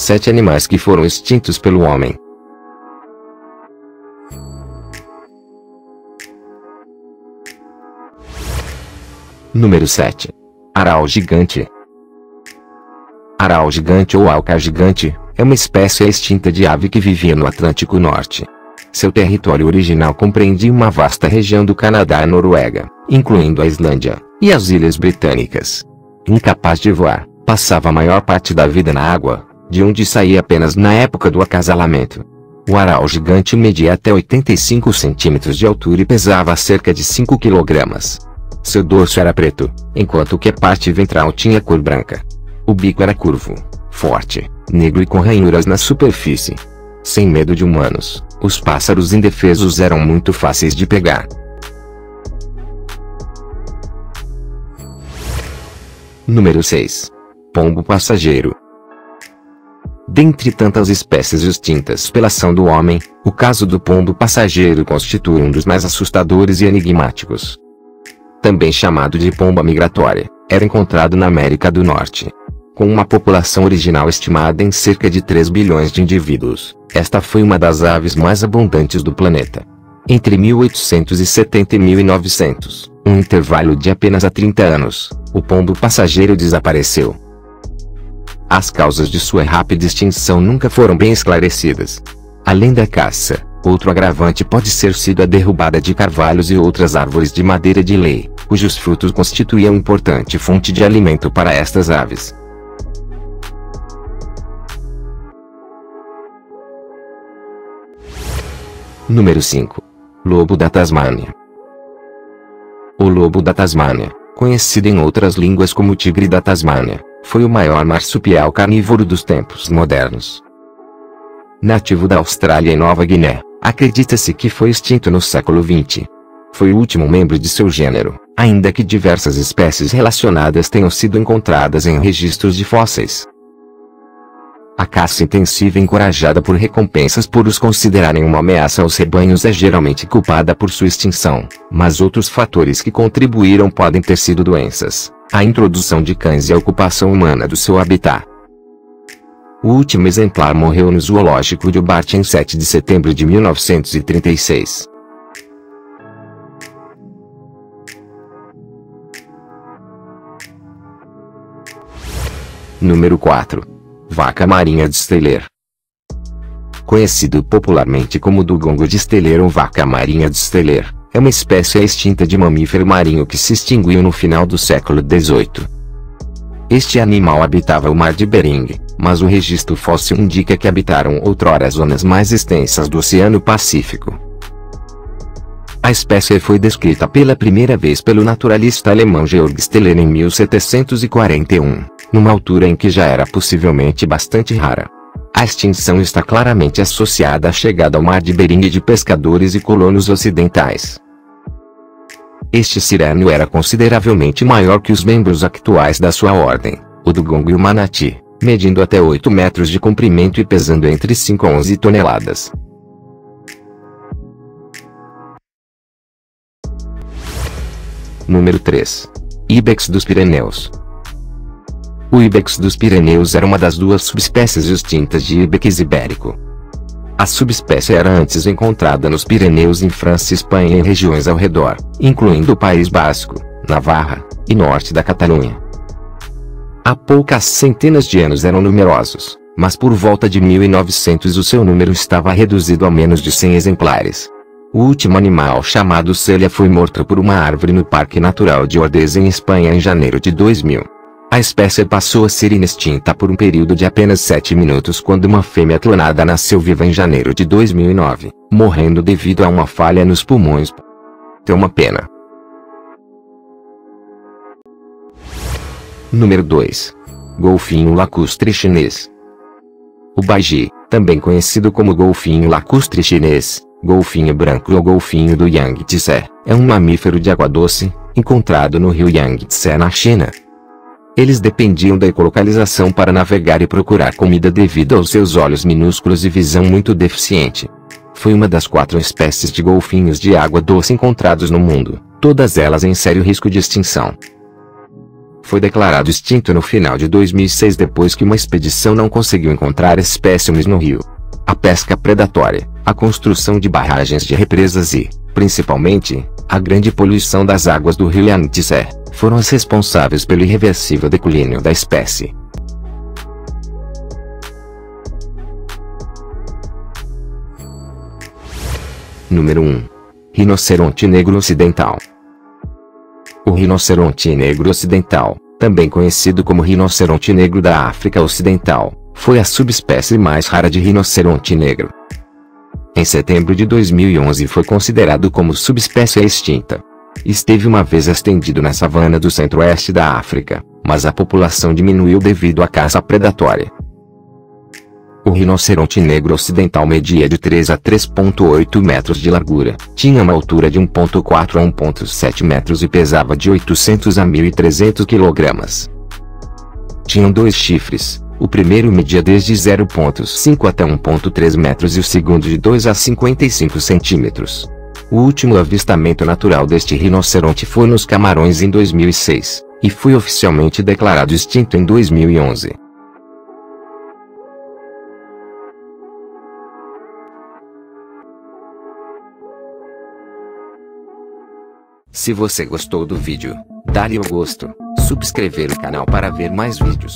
7 animais que foram extintos pelo homem. Número 7. Aral gigante. Aral gigante ou alca gigante é uma espécie extinta de ave que vivia no Atlântico Norte. Seu território original compreendia uma vasta região do Canadá e Noruega, incluindo a Islândia e as Ilhas Britânicas. Incapaz de voar, passava a maior parte da vida na água, de onde saía apenas na época do acasalamento. O aral gigante media até 85 centímetros de altura e pesava cerca de 5 quilogramas. Seu dorso era preto, enquanto que a parte ventral tinha cor branca. O bico era curvo, forte, negro e com ranhuras na superfície. Sem medo de humanos, os pássaros indefesos eram muito fáceis de pegar. Número 6. Pombo passageiro. Dentre tantas espécies extintas pela ação do homem, o caso do pombo passageiro constitui um dos mais assustadores e enigmáticos. Também chamado de pomba migratória, era encontrado na América do Norte. Com uma população original estimada em cerca de 3 bilhões de indivíduos, esta foi uma das aves mais abundantes do planeta. Entre 1870 e 1900, um intervalo de apenas 30 anos, o pombo passageiro desapareceu. As causas de sua rápida extinção nunca foram bem esclarecidas. Além da caça, outro agravante pode ser sido a derrubada de carvalhos e outras árvores de madeira de lei, cujos frutos constituíam importante fonte de alimento para estas aves. Número 5. Lobo da Tasmânia. O lobo da Tasmânia, conhecido em outras línguas como tigre da Tasmânia, foi o maior marsupial carnívoro dos tempos modernos. Nativo da Austrália e Nova Guiné, acredita-se que foi extinto no século XX. Foi o último membro de seu gênero, ainda que diversas espécies relacionadas tenham sido encontradas em registros de fósseis. A caça intensiva encorajada por recompensas por os considerarem uma ameaça aos rebanhos é geralmente culpada por sua extinção, mas outros fatores que contribuíram podem ter sido doenças, a introdução de cães e a ocupação humana do seu habitat. O último exemplar morreu no zoológico de Hobart em 7 de setembro de 1936. Número 4. Vaca marinha de Steller. Conhecido popularmente como dugongo de Steller ou vaca marinha de Steller, é uma espécie extinta de mamífero marinho que se extinguiu no final do século XVIII. Este animal habitava o Mar de Bering, mas o registro fóssil indica que habitaram outrora zonas mais extensas do Oceano Pacífico. A espécie foi descrita pela primeira vez pelo naturalista alemão Georg Steller em 1741, numa altura em que já era possivelmente bastante rara. A extinção está claramente associada à chegada ao Mar de Bering de pescadores e colonos ocidentais. Este sirênio era consideravelmente maior que os membros atuais da sua ordem, o dugongo e o manati, medindo até 8 metros de comprimento e pesando entre 5 a 11 toneladas. Número 3. Ibex dos Pirineus. O ibex dos Pirineus era uma das duas subespécies extintas de ibex ibérico. A subespécie era antes encontrada nos Pirineus em França e Espanha e em regiões ao redor, incluindo o País Basco, Navarra e norte da Catalunha. Há poucas centenas de anos eram numerosos, mas por volta de 1900 o seu número estava reduzido a menos de 100 exemplares. O último animal, chamado Célia, foi morto por uma árvore no Parque Natural de Ordesa em Espanha em janeiro de 2000. A espécie passou a ser inextinta por um período de apenas 7 minutos quando uma fêmea clonada nasceu viva em janeiro de 2009, morrendo devido a uma falha nos pulmões. É uma pena. Número 2. Golfinho lacustre chinês. O baiji, também conhecido como golfinho lacustre chinês, golfinho branco ou golfinho do Yangtze, é um mamífero de água doce, encontrado no rio Yangtze na China. Eles dependiam da ecolocalização para navegar e procurar comida devido aos seus olhos minúsculos e visão muito deficiente. Foi uma das 4 espécies de golfinhos de água doce encontrados no mundo, todas elas em sério risco de extinção. foi declarado extinto no final de 2006 depois que uma expedição não conseguiu encontrar espécimes no rio. A pesca predatória, a construção de barragens de represas e, principalmente, a grande poluição das águas do rio Yangtze foram as responsáveis pelo irreversível declínio da espécie. Número 1. Rinoceronte negro ocidental. O rinoceronte negro ocidental, também conhecido como rinoceronte negro da África Ocidental, foi a subespécie mais rara de rinoceronte negro. Em setembro de 2011 foi considerado como subespécie extinta. Esteve uma vez estendido na savana do centro-oeste da África, mas a população diminuiu devido à caça predatória. O rinoceronte negro ocidental media de 3 a 3,8 metros de largura, tinha uma altura de 1,4 a 1,7 metros e pesava de 800 a 1.300 kg. Tinham 2 chifres, o primeiro media desde 0,5 até 1,3 metros e o segundo de 2 a 55 centímetros. O último avistamento natural deste rinoceronte foi nos Camarões em 2006, e foi oficialmente declarado extinto em 2011. Se você gostou do vídeo, dá-lhe o gosto, subscrever o canal para ver mais vídeos.